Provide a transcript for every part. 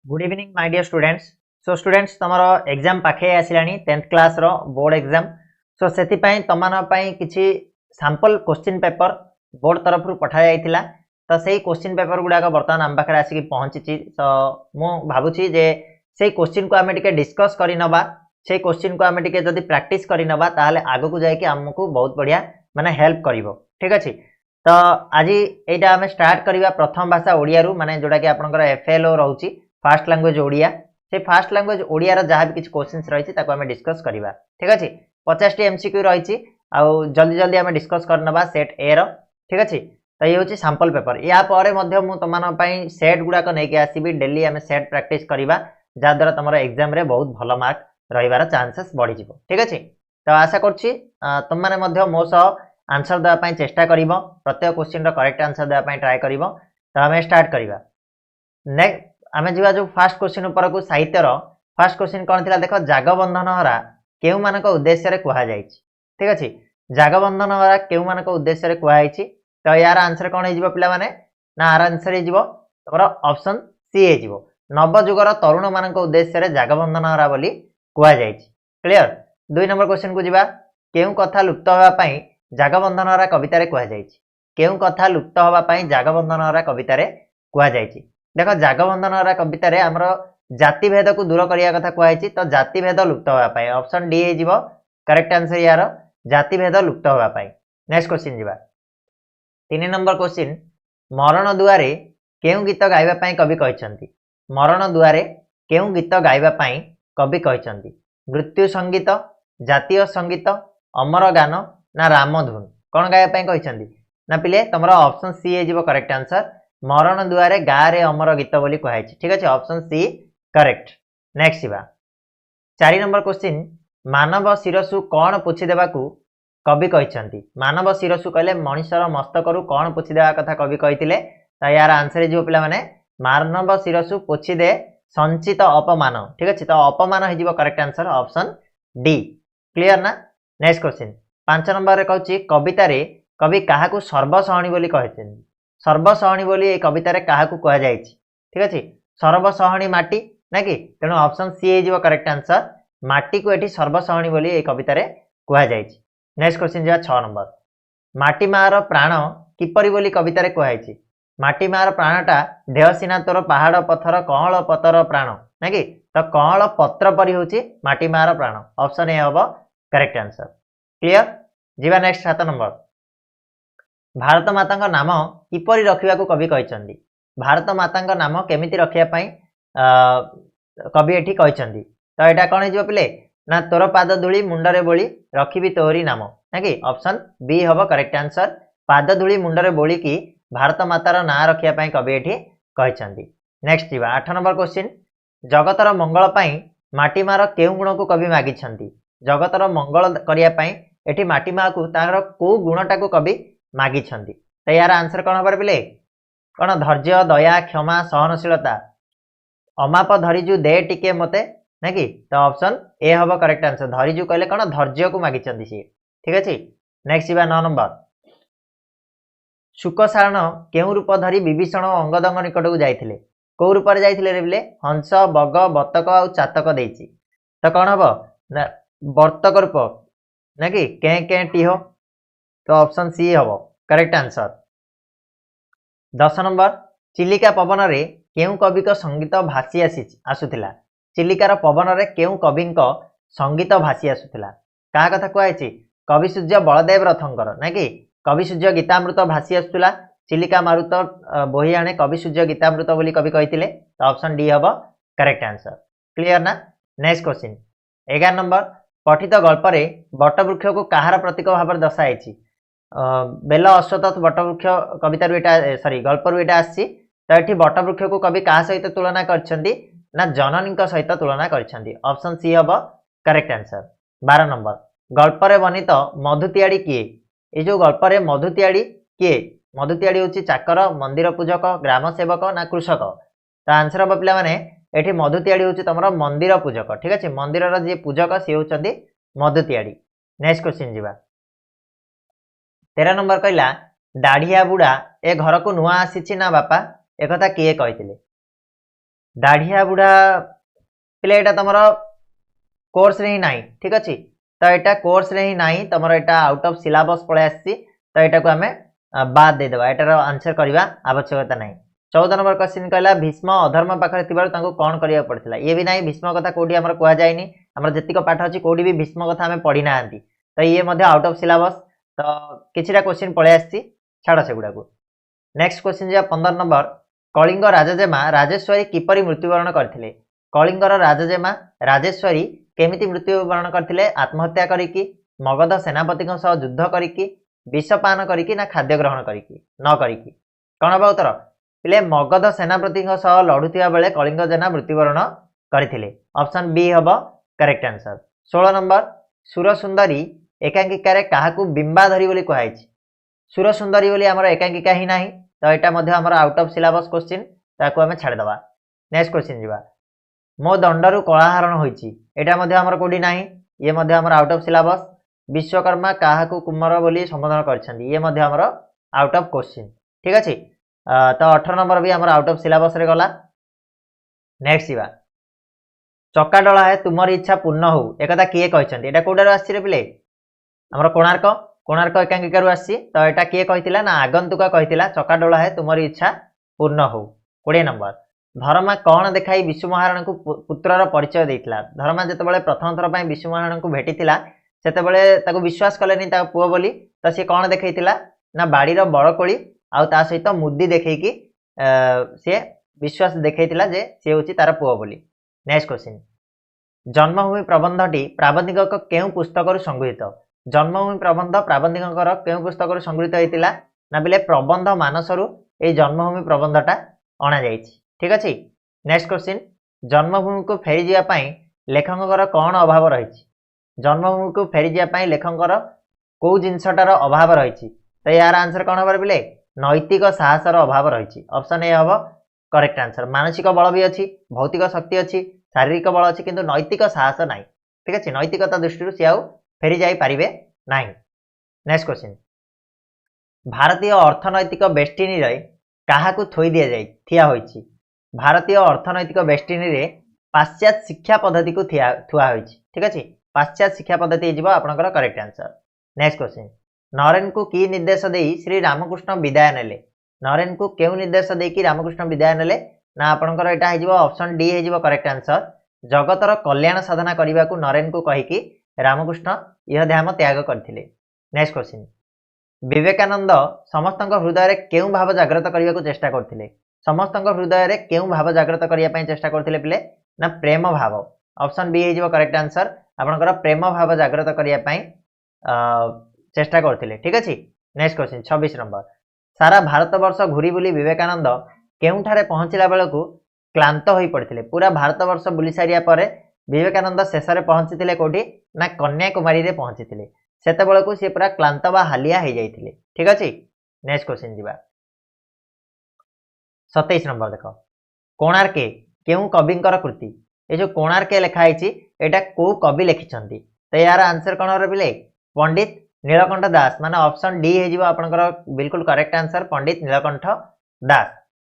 Good evening my dear students. So students तमरो exam पाखे आसिलानी 10th क्लास रो बोर्ड एग्जाम। सो सेति पई तमन पई किछि सैंपल क्वेश्चन पेपर बोर्ड तरफ रु पठा जायतिला। तो सेही क्वेश्चन पेपर गुडा का वर्तमान आम पाखे आसिक पहुंची। तो मु भाबुची जे सेही क्वेश्चन को आमे टिके डिस्कस करि नबा। सेही क्वेश्चन को आमे टिके जदी प्रैक्टिस करि नबा ताहाले आगु को जाय कि हमकु बहुत बढ़िया माने हेल्प करिवो। ठीक अछि। तो आज एटा आमे स्टार्ट करिवा प्रथम भाषा ओडिया रु माने जोडा कि आपनकर एफएलओ रहउची फास्ट लैंग्वेज ओडिया। से फास्ट लैंग्वेज ओडिया रा जहां भी किछ क्वेश्चंस रहिछि ताको हमें डिस्कस करिवा। ठीक अछि। 50 टी एमसीक्यू रहिछि आउ जल्दी जल्दी हमें डिस्कस करनबा सेट ए रो। ठीक अछि। तो ये होछि सैंपल पेपर। या पारे मध्य मु तमान पई सेट गुडा को नै के आसीबी। डेली हमें सेट प्रैक्टिस करिवा जा द्वारा तमरो एग्जाम रे बहुत भलो मार्क रहिवार चांसेस बढ़ि जिवो। ठीक अछि। तो आशा करछि तुम माने मध्य मो सह आंसर देवा पई चेष्टा करिवो। प्रत्येक क्वेश्चन रो करेक्ट आंसर देवा पई ट्राई करिवो। तो हमें स्टार्ट करिवा। नेक्स्ट आमे जीवा जो फर्स्ट क्वेश्चन ऊपर को साहित्य रो फर्स्ट क्वेश्चन कोन थिला देखो जागबंधन हरा केउ मानक उद्देश्य रे कुहा जायछि। ठीक अछि। जागबंधन हरा केउ मानक उद्देश्य रे कुहा जायछि। तो यार आंसर कोन हे जिवो पिला माने ना आर आंसर हे जिवो तमरो ऑप्शन सी हे जिवो। नव जुगर तरुण मानक उद्देश्य रे जागबंधन हरा बोली कुहा जायछि। क्लियर। 2 नंबर क्वेश्चन को जिवा केउ कथा लुप्त होबा पई जागबंधन हरा कविता रे कुहा जायछि। केउ कथा लुप्त होबा पई जागबंधन हरा कविता रे कुहा जायछि। देखो जागबंधन हरा कविता रे हमरो जाति भेद को दूर करिया कथा कुहायछि। तो जाति भेद लुप्त होबा पई ऑप्शन डी हे जिवो करेक्ट आंसर यार जाति भेद लुप्त होबा पई। नेक्स्ट क्वेश्चन जिवा 3 नंबर क्वेश्चन मरण दुआरे केउ गीत गाइबा पई कवि कहिसंती। मरण दुआरे केउ गीत गाइबा पई कवि कहिसंती। मृत्यु संगीत, जातीय संगीत, अमर गान ना रामधुन कोन गाइबा पई कहिसंती ना पिले तमरो ऑप्शन सी हे जिवो करेक्ट आंसर मरण दुआरे गारे अमर गीत बोली कहायछि। ठीक अछि। Option C correct. नेक्स्ट जिवा 4 नंबर क्वेश्चन मानव शिरसु कोन पुछि देबाकू कवि कहिसंती। मानव शिरसु कहले मनुष्यर मस्तक रु कोन पुछि देबा कथा कवि कहितिले। त यार आंसर हे जिवो पिला माने मानव शिरसु पुछि दे संचित अपमान। ठीक अछि। तो अपमान हे जिवो correct answer option D. Clear ना। नेक्स्ट क्वेश्चन 5 नंबर रे कहछि कविता रे कवि काहाकू सर्वसहणी बोली कहिसंती। सर्वसहणी बोली ए कविता रे काहाकू कहा जायछि। ठीक अछि। सर्वसहणी माटी ना कि तेनो ऑप्शन सी हे जिवो करेक्ट आंसर माटी को एठी सर्वसहणी बोली ए कविता रे कहा जायछि। नेक्स्ट क्वेश्चन जिवा 6 नंबर माटी मार प्राण किपरि बोली कविता रे कहायछि। माटी मार प्राणटा देहसिना तोर पहाड़ पत्थर कଅळ पतर प्राण ना कि तो कଅळ पत्र परि होछि माटी मार प्राण ऑप्शन ए हबो करेक्ट आंसर। क्लियर। जिवा नेक्स्ट 7 नंबर भारत माता का नाम किपरि रखिबा को कवि कहिसंती। भारत माता का नाम केमिति रखिया पई कवि एठी कहिसंती। तो एटा कोन हे जिवो पिले ना तोर पाद धूली मुंडरे बोली रखिबी तोरी नाम ना कि ऑप्शन बी हबो करेक्ट आंसर पाद धूली मुंडरे बोली की भारत मातार ना रखिया पई कवि एठी कहिसंती। नेक्स्ट जिवा 8 नंबर क्वेश्चन जगतर मंगल पई माटी मार केउ गुण को कवि मागिसंती। जगतर मंगल करिया पई एठी माटी मा को तार को गुणटा को कवि मागिछंती। तो यार आंसर कोन हबर पिले कोन धैर्य दया क्षमा सहनशीलता अमाप धरिजु दे टिके मते ना कि तो ऑप्शन ए हबो करेक्ट आंसर धरिजु कहले कोन धैर्य को मागिछंती सी। ठीक अछि। नेक्स्ट जिवा 9 नंबर शुकसारण केउ रूप धरि विभीषण अंगदंग निकट को जाइथिले। को रूप रे जाइथिले रे बिले हंस बग बतक आ चातक देइछि। तो कोन हबो ना बतक रूप ना कि के के टिहो तो ऑप्शन सी हबो करेक्ट आंसर। 10 नंबर चिलिका पवन रे केउ कवि को संगीत भासी आसुथिला। चिलिकार पवन रे केउ कवि को संगीत भासी आसुथिला का कथा कहैछि कवि सूर्य बलदेव रथंकर ना कि कवि सूर्य गीतामृत भासी आसुथिला चिलिका मारुत बोही आणे कवि सूर्य गीतामृत बोली कवि कहिथिले। तो ऑप्शन डी हबो करेक्ट आंसर। क्लियर ना। नेक्स्ट क्वेश्चन 11 नंबर पठित गल्प रे बटवृक्ष को कहार प्रतीक भाव दर्शायछि। बेल अश्वत्थ बटवृक्ष कविता सॉरी गल्प रु एटा आछि। तो एठी बटवृक्ष को कवि का सहित तुलना करछंती ना जननी सहित तुलना करछंती ऑप्शन सी हबो करेक्ट आंसर। 12 नंबर गल्प रे वर्णित मधुतियाड़ी किए। ए जो गल्प रे मधुतियाड़ी किए मधुतियाड़ी होछि चाकर मंदिर पूजक ग्राम सेवक ना कृषक। तो आंसर हबो पिला माने एठी मधुतियाड़ी होछि तमरो मंदिर पूजक। ठीक अछि। मंदिर रा जे पूजक से होछंती मधुतियाड़ी। नेक्स्ट क्वेश्चन जिवा 13 नंबर कहला दाढ़िया बुढ़ा ए घर को नुआ आसीछि ना बापा एक कथा किए कहिथिले। दाढ़िया बुढ़ा पिले एटा तुम कोर्स रे ही नाही ठीक अच्छे तो यहाँ कोर्स रे ही नाही तुम यहाँ आउट ऑफ सिलेबस पलि आसी तो यहाँ को आम बाद देदेबा यार आंसर करवा आवश्यकता नहीं 14 नंबर क्वेश्चन कहला भीष्म अधर्म पाखे कौन करा पड़ता ये भी ना भीष्म कथा कौटी आम कहुए आम जी पाठ अच्छी कौटी भी भीष्म कथा आम पढ़ी ना तो ये आउट ऑफ सिलेबस तो किछिटा क्वेश्चन पलि आसी छाड़ से गुड़ा नेक्स्ट क्वेश्चन जा 15 नंबर कलिंग राजजेमा राजेश्वरी किपरि मृत्युवरण करथिले कलिंगर राजजेमा राजेश्वरी केमिति मृत्युवरण करथिले आत्महत्या करिकी मगध सेनापति युद्ध करिकी विषपान करिकी ना खाद्य ग्रहण करिकी न करिकी कौन हम उत्तर पिले मगध सेनापति लड़ुवा बेले कलिंग जेना मृत्युवरण करथिले ऑप्शन बी हम करेक्ट आंसर 16 नंबर सुरसुंदरी एकांकिकार काहाकू बिंबाधरी बोली कहुई सुरसुंदरी बोली आमर एकांकिका ही नाही तो यहाँ आमर आउट ऑफ सिलेबस क्वेश्चन ताकू आम छाड़देवा नेक्स्ट क्वेश्चन जीवा मो दंडरू कलाहरण होइछि एटा मध्ये आमर कोडी नाही ये मध्ये आमर आउट ऑफ सिलेबस विश्वकर्मा काहाकू कुमार बोली संबोधन करछन्ती ये मध्ये आमर आउट ऑफ क्वेश्चन ठीक अछि तो 18 नंबर भी आमर आउट ऑफ सिलेबस रे गला नेक्स्ट जीवा चकाडला है तुमर इच्छा पूर्ण हो एकदा किए कहछन्ती एटा कोडारो आछि रे पिले आमर कोणार्क कोणार्क एकांकिका आसी तो यहाँ किए कही ना आगंतुक कही चकाडोला है तुमरी इच्छा पूर्ण हो 20 नंबर धर्मा कौन देखाई विशु महाराणा को पुत्रर परिचय देता धर्मा जिते प्रथम थर पर विशु महाराणा को भेटी से विश्वास कले पुओ बोली तो सी कौन देखई ना बाड़ीर बड़कोली आ सहित मुदी देखी सी विश्वास देखा जे सी हूँ तार पुओ बोली नेक्स्ट क्वेश्चन जन्मभूमि प्रबंधटी प्राबंधिक केउं पुस्तक संगृहीत जन्मभूमि प्रबंध प्राबंधिकर केउं पुस्तक संगृहीत होता ना बोले प्रबंध मानसरू ये जन्मभूमि प्रबंधटा अणा जाइछि ठीक अच्छे नेक्स्ट क्वेश्चन जन्मभूमि को फेरी जावाई लेखकर कौन अभाव रही जन्मभूमि को फेरी जावाई लेखकर कौ जिनसटार अभाव रही तो यार आंसर कौन हम बोले नैतिक साहसर अभाव रही ऑप्शन ए हम करेक्ट आंसर मानसिक बल भी अच्छी भौतिक शक्ति अच्छी शारीरिक बल अच्छी किंतु नैतिक साहस ना ठीक अच्छे नैतिकता दृष्टि सी आउ फेरी जाई पारिबे नाही नेक्स्ट क्वेश्चन भारतीय अर्थनैतिक बेस्टिनी रे काहाकू थोई दिया जाई थिया होईछि भारतीय अर्थनैतिक बेस्टिनी रे पाश्चात्य शिक्षा पद्धति को थुआ होईछि ठीक अछि पाश्चात्य शिक्षा पद्धति जीव आपनकर करेक्ट आंसर नेक्स्ट क्वेश्चन नरेन को की निर्देश देई श्री रामकृष्ण विदाय नेले नरेन को केउ निर्देश देई कि रामकृष्ण विदाय नेले ना आपनकर एटा हे जीव ऑप्शन डी हे जीव करेक्ट आंसर जगतर कल्याण साधना करने को नरेन को कहीकि रामकृष्ण यह ध्यान त्याग करथिले नेक्स्ट क्वेश्चन विवेकानंद समस्त हृदय रे केउं भाव जागृत करने को चेष्टा करथिले समस्त हृदय रे केउं भाव जागृत करने चेष्टा करथिले पिले ना प्रेम भाव ऑप्शन बी हे करेक्ट आंसर आपनकर प्रेम भाव जागृत करने चेष्टा करथिले ठीक अछि नेक्स्ट क्वेश्चन 26 नंबर सारा भारत वर्ष घूरी बुली विवेकानंद केउंठारे पहुंचला बेलकू क्लांत होई पड़थिले पूरा भारत वर्ष बुली सारिया परे विवेकानंद शेष में पहुंची कौटी ना कन्याकुमारी रे पहुंची सेते बेलकू सी पूरा क्लांत बा हालिया हो जाइथिले ठीक अछि नेक्स्ट क्वेश्चन जीवा 27 नंबर देख कोणार्के केउ कविंकर कृति ये जो कोणार्के लिखाई एटा को कवि लिखिछंती तो यार आंसर कौन हो बिले पंडित नीलकंठ दास माने ऑप्शन डी हे आपनकर बिल्कुल करेक्ट आंसर पंडित नीलकंठ दास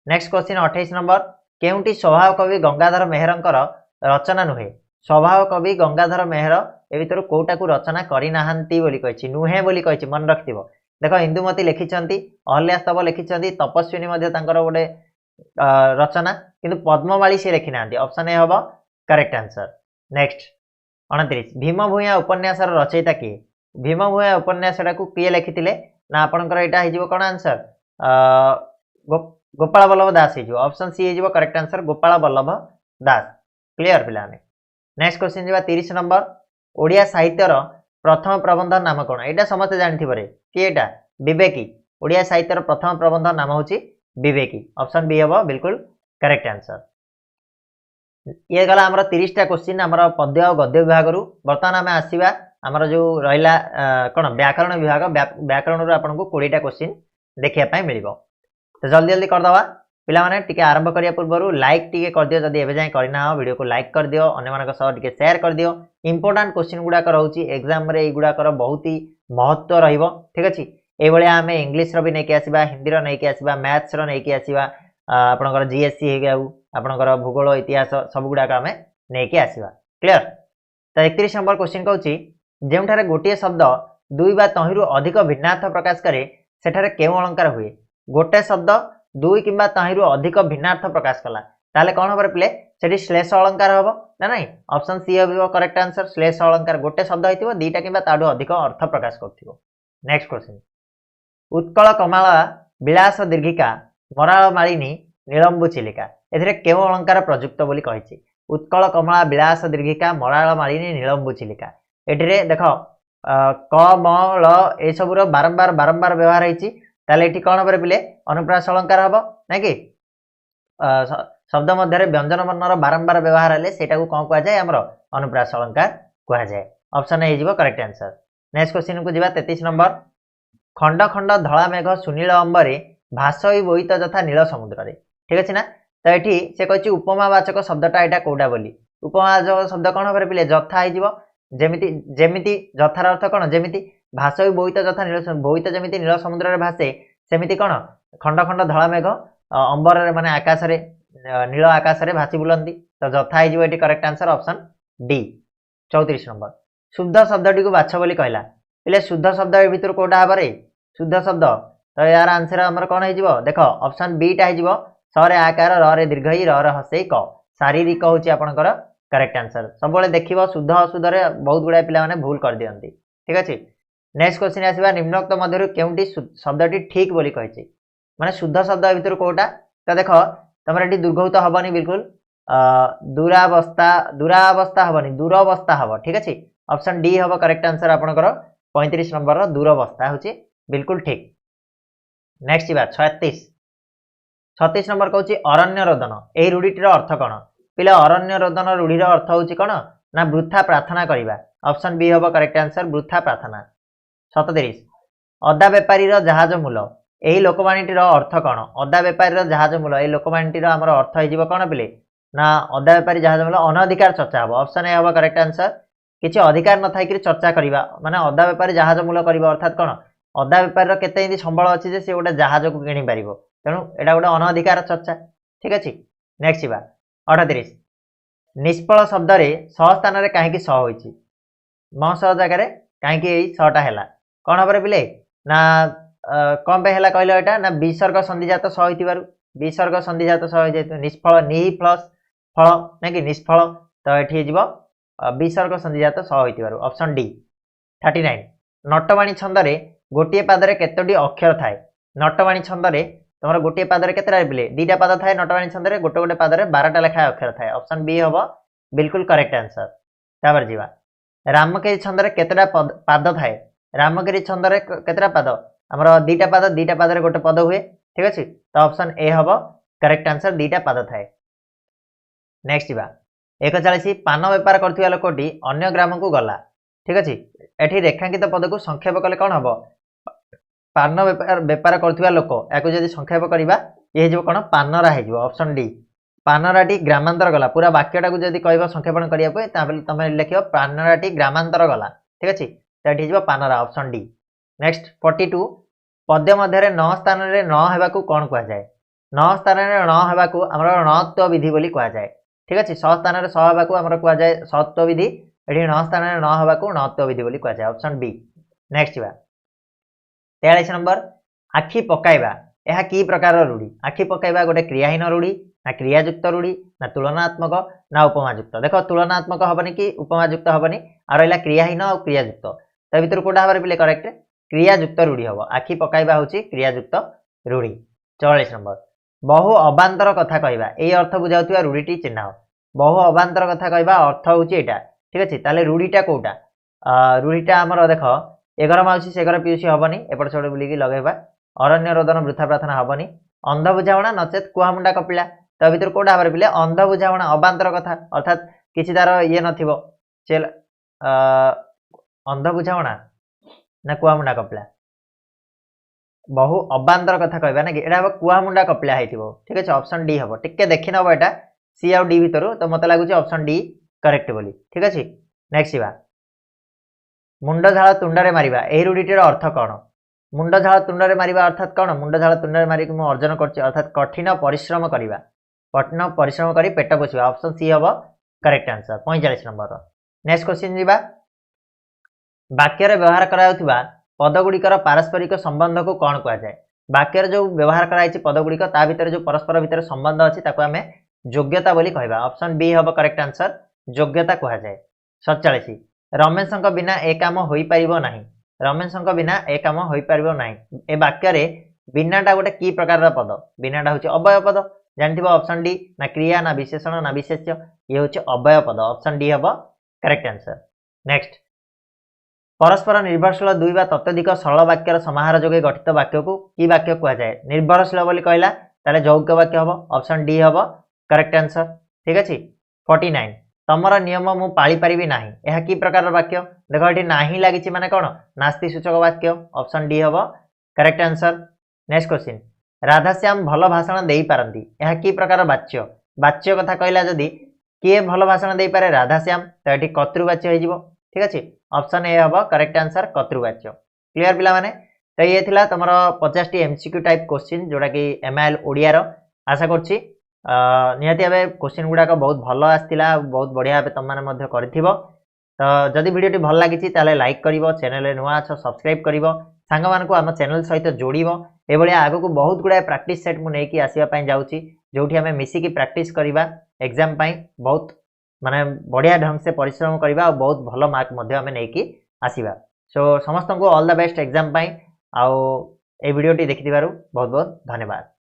नेक्स्ट क्वेश्चन 28 नंबर केउंटी स्वभाव कवि गंगाधर मेहरंकर रचना नुहे स्वभाव कवि गंगाधर मेहर ए भीतर कोटा को रचना करी नाहंती बोली कहिछि नुहे बोली कहिछि मन रखिथिबो देखो इंदुमती लिखिछंती अहल्यास्तव लिखिछंती तपस्विनी मध्ये तांकर गोटे रचना किंतु पद्ममाली से लिखि नाहंती ऑप्शन ए हबो करेक्ट आंसर नेक्स्ट 29 भीम भूया उपन्यास रचयिता किए भीम भूया उपन्यासटा को किए लिखिथिले ना आपनकर एटा हिजिबो कोन आंसर गोपाल बल्लभ दास हिजिबो ऑप्शन सी हिजिबो correct answer Gopal Ballabh Das clear पिलाने नेक्स्ट क्वेश्चन जीवा 30 नंबर ओडिया साहित्यर प्रथम प्रबंध नाम कौन एटा समस्त जानथिबरे कि एटा विवेकी ओडिया साहित्यर प्रथम प्रबंध नाम होची विवेकी ऑप्शन बी हबो बिल्कुल करेक्ट आंसर ये गला हमर 30 टा क्वेश्चन हमर पद्य और गद्य विभाग रु वर्तमान आमे आसीबा हमर जो रहिला कोन व्याकरण विभाग व्याकरण रु आपन को 20 टा क्वेश्चन देखिया पय मिलिबो तो जल्दी जल्दी कर दवा पिला माने टिके आरंभ करिया पूर्व लाइक टिके कर दियो जदी एबे जाय करना हो वीडियो को लाइक कर दियो अन्य मानक सह टिके शेयर कर दियो इंपोर्टेंट क्वेश्चन गुडा कर रहउची एग्जाम रे ए गुडा कर बहुत ही महत्व रहिबो ठीक अछि ए बळे आमे इंग्लिश रो भी नै के आसीबा हिंदी रो नै के आसीबा मैथ्स रो नै के आसीबा आपणकर जीएससी हे जाऊ आपणकर भूगोल इतिहास सब गुड़ाक आम नहीं आसवा क्लियर। तो 31 नंबर क्वेश्चन कहूँ जो गोटे शब्द दुई बा तहिंरु अधिक भिन्नार्थ प्रकाश करे सेठारे केउ अलंकार हुए गोटे शब्द दुई किंबा तहिंरु अधिक भिन्नार्थ प्रकाश कला ताले कौन हम पिले सेठी श्लेष अलंकार हम ना नहीं ऑप्शन सी हो करेक्ट आंसर श्लेष अलंकार गोटे शब्द होइतिबो दुईटा किंबा ताडू अधिक अर्थ प्रकाश करथिबो। नेक्स्ट क्वेश्चन उत्कल कमला विलास दीर्घिका मराल मालिनी नीलंबु चिलिका एथिरे केउ अलंकार प्रयुक्त बोली कहिछि उत्कल कमला विलास दीर्घिका मराल मालिनी नीलंबु चिलिका एथिरे देखो क म ल ए सबुर बारंबार बारंबार व्यवहार होइछि ताले एठी कोन पर पिले अनुप्रास अलंकार हबो ना कि शब्द मध्य व्यंजन वर्णर बारंबार व्यवहार हेले सेटा को कोन कहआ जाय हमर अनुप्रास अलंकार कहआ जाय ऑप्शन ए हिजबो करेक्ट आंसर। नेक्स्ट क्वेश्चन को जिबा 33 नंबर खंड खंड धला मेघ सुनील अंबरे भासई बोईत तथा नील समुद्र रे ठीक अछि ना। तो एठी से कहछि उपमावाचक शब्दटा एटा कोडा बोली उपमावाचक शब्द कोन पर पिले जथा हिजबो जेमिति जेमिति जथार अर्थ कौन जेमिति भासई बोईत तथा नील बोईत जेमिति नील समुद्र रे भासे सेमिति कौन खंड खंड धला मेघ अंबर रे माने आकाश रे नील आकाश रे भासी बुलंती तो जथा हिजबो एटी correct answer option D. 34 number शुद्ध शब्दटी को बाछ बोली कहला पिले शुद्ध शब्द ए भितर कोडा हबरे शुद्ध शब्द तो यार आंसर हमर कोन हिजबो देखो ऑप्शन बी टा हिजबो स रे आकार र रे दीर्घ ई र हसई क शारीरिक होची आपनकर करेक्ट आंसर सब बेले देखिबो शुद्ध अशुद्ध रे बहुत गुडा पिला माने भूल कर दियंती ठीक अछि। नेक्स्ट क्वेश्चन आसीबा निम्नोक्त मध्यरु केउंटी शब्दटी ठीक बोली कहिछि माने शुद्ध शब्द ए भितर कोटा तो देखो तमरे एटी दुर्घौत हबनी बिल्कुल दुरावस्था हबनी दूरवस्था हबो ठीक अछि ऑप्शन डी हबो करेक्ट आंसर आपनकर 35 नंबर रो दूरवस्था होची बिल्कुल ठीक। नेक्स्ट बात 36 नंबर कहूँ अरण्य रोदन यही रूढ़ीटर अर्थ कौन पिला अरण्य रोदन रूढ़ीर अर्थ हूँ कौन ना वृथा प्रार्थना करवा ऑप्शन बी हम करेक्ट आंसर वृथा प्रार्थना। 37 अदा बेपारी जहाज मूल यही लोकवाणीटीर अर्थ कौन अदा बेपारी जहाज मूल यही लोकवाणीटीर आमर अर्थ हो कौन पिले ना अदा बेपारी जहाज मूल अनधिकार चर्चा हम ऑप्शन ए हम करेक्ट आंसर किसी अधिकार न थी चर्चा करवा माने अदा बेपारी जहाज मूल करवा अर्थात कौन अदा बेपारी केते संबल अच्छी जे गोटे जहाज को किणी पार तेणु एटा गोटे अनधिकार चर्चा ठीक अच्छे। नेक्स्ट बा 38 निष्फल शब्द सह स्थान कहीं सह होती म सह जगार कहीं सहटा है कौन हम पिले ना कौन पे है कहल यहाँ ना विसर्ग संधिजात सह विसर्ग संधिजात सह निष्फल निहि प्लस फल ना कि निष्फल तो ये विसर्ग संधिजात सह हो ऑप्शन डी। 39 नटवाणी छंदे गोटे पादरे केतोटी अक्षर थाए नटवाणी छंदे तुम गोटे पादरे केतटा पिले दीटा पाद थाए नटवाणी छंदे गोटे गोटे पादरे 12टा लेखा अक्षर थाए ऑप्शन बी हम बिल्कुल करेक्ट आंसर। तापर जीवा रामगिरी छंदे केतटा पाद थाए रामगिरी छंदे केतटा पाद आमर दीटा पादरे गोटे पद हुए ठीक अच्छे तो ऑप्शन ए हम करेक्ट आंसर दीटा पाद थाए। नेक्स्ट जीवा 41 पान बेपार करथिबा लोकटी अन्य ग्राम को गला ठीक अच्छे एठी रेखांकित पद को संक्षेप कले कौन हम पान बेपार करथिबा लोक याकू जदि संक्षेप करबा ये जो कौन पानरा हो ऑप्शन डी पानराटी ग्रामांतर गला पूरा वाक्यटा को जदि कहबो संक्षेपण करिया पे ताबले तमे लिखियो पानराटी ग्रामांतर गला ठीक अछि तो ये पानरा ऑप्शन डी। नेक्स्ट 42 पद्य मध्य न स्थान रे न हेबाकू कोन कहा जाय न स्थान रे न हेबाकू हमर नत्व विधि बोली कहा जाय ठीक अछि स स्थान रे स हेबाकू हमर कहा जाय सत्व विधि एठी न स्थान रे न हेबाकू नत्व विधि बोली कहा जाय ऑप्शन बी। नेक्स्ट बा 43 नंबर आखि पकाइबा यह कि प्रकार रूढ़ी आखि पकाइबा गोटे क्रियाहीन रूढ़ी ना क्रियायुक्त रूढ़ी ना तुलनात्मक ना उपमायुक्त देख तुलनात्मक हेनी कि उपमायुक्त हेनी आ रहा क्रियाहीन और क्रियायुक्त तो भर कौटा भाव पे करेक्ट क्रियायुक्त रूढ़ी हम आखि पकाइबा हूँ क्रियायुक्त रूढ़ी। 44 नंबर बहु अबांतर कथा कहवा यही अर्थ बुझाऊा रूढ़ी चिन्ह बहु अबांतर कथा कहवा अर्थ हूँ यहाँ ठीक अच्छे ताले रूढ़ीटा कौटा रूढ़ीटा आमर देख एघर माउसी से घर पीयूसी हेनी एपट सेपट बुलिकी लगेगा अरण्य रोदन वृथा प्रार्थना हेनी अंध बुझाणा नचेत कुहामुंडा कपिला तो भर कौटा भाव पे अंध बुझाणा अबांतर कथा अर्थात किसी तार ये नल अंध बुझाणा ना कुहामुंडा कपिला बहु अबांतर कथा कहवा ना कि यहाँ कुहामुंडा कपिला हो ठीक अच्छे ऑप्शन डी हम टिके देखी नब यहाँ सी आउ डी भितर तो मत लगुच ऑप्शन डी करेक्ट बोली ठीक अच्छे। नेक्स्ट बा मुंड झाड़ तुंडे मारिबा यही रूढ़ीटीर अर्थ कौन मुंड झाल तुंडरे मारिबा अर्थात कौन मुंड झाल तुंडरे मारिक मु अर्जन करछि अर्थात कठिन परिश्रम करिबा कठिन परिश्रम करी पेट पोषिबा ऑप्शन सी हबो correct answer 45 number next question जीवा वाक्य रे व्यवहार कराउथिबा पदगुड़िकर पारस्परिक संबंध को कौन कहा जाए वाक्य जो व्यवहार कराई पदगुड़िक ता भीतर जो परस्पर भीतर संबंध अच्छी ताको आमे योग्यता बोली कहबा ऑप्शन बी हबो करेक्ट आंसर योग्यता कहा जाए 47 रमेशक बिना ए काम होई परिबो नाही रमेशक बिना ए काम होई परिबो नाही ए वाक्य रे बिनाटा गोटे की प्रकार पद बिनाटा होची अवयव पद जानथिबो ऑप्शन डी ना क्रिया ना विशेषण ना विशेष्य ये होची अवयव पद ऑप्शन डी हबो करेक्ट आंसर नेक्स्ट परस्पर निर्भरशील दुई बा तत्वधिक सरल वाक्यर समाहार जोगे गठित वाक्य को की वाक्य कहा जाए निर्भरशील बोली कहला ताले यौगिक वाक्य हबो ऑप्शन डी हबो करेक्ट आंसर ठीक अछि 49 तमर नियम मु पाली परिबी नाही एहा की प्रकार वाक्य देखो एठी नाही लागिछि माने कोन नास्ति सूचक वाक्य ऑप्शन डी हबो correct answer next question Radhashyam भल भाषण देई पारंती एहा की प्रकार वाच्य वाच्य कथा कहला जदी किए भल भाषण देई पारे राधाश्याम तो एठी कर्तृवाच्य होई जिवो ठीक अछि ऑप्शन ए हबो करेक्ट आंसर कर्तृवाच्य क्लियर पिला माने तो ये थिला तमरो 50 टी एमसीक्यू टाइप क्वेश्चन जोडा कि एमआईएल ओडिया रो आशा करछि निहाती भावे क्वेश्चन गुड़ाक बहुत भल आसला बहुत बढ़िया भाव तुम मैंने करिथिबो तो जदि वीडियो भल लगी ताले लाइक करिवो चैनल रे नुआ अछ सब्सक्राइब करिवो सांग मानकु हम चैनल सहित जोड़िवो एभलिया आगु को बहुत गुडा प्रैक्टिस सेट मु नेकी आसीबा पई जाउची जोठी हमें मिसी की प्रैक्टिस करिबा एग्जाम पई बहुत माने बढ़िया ढंग से परिश्रम करिबा और बहुत भल मार्क मध्ये हमें नेकी आसीबा सो समस्त को ऑल द बेस्ट एग्जाम पई आ ए वीडियो टी देखिथिबारु बहुत बहुत धन्यवाद।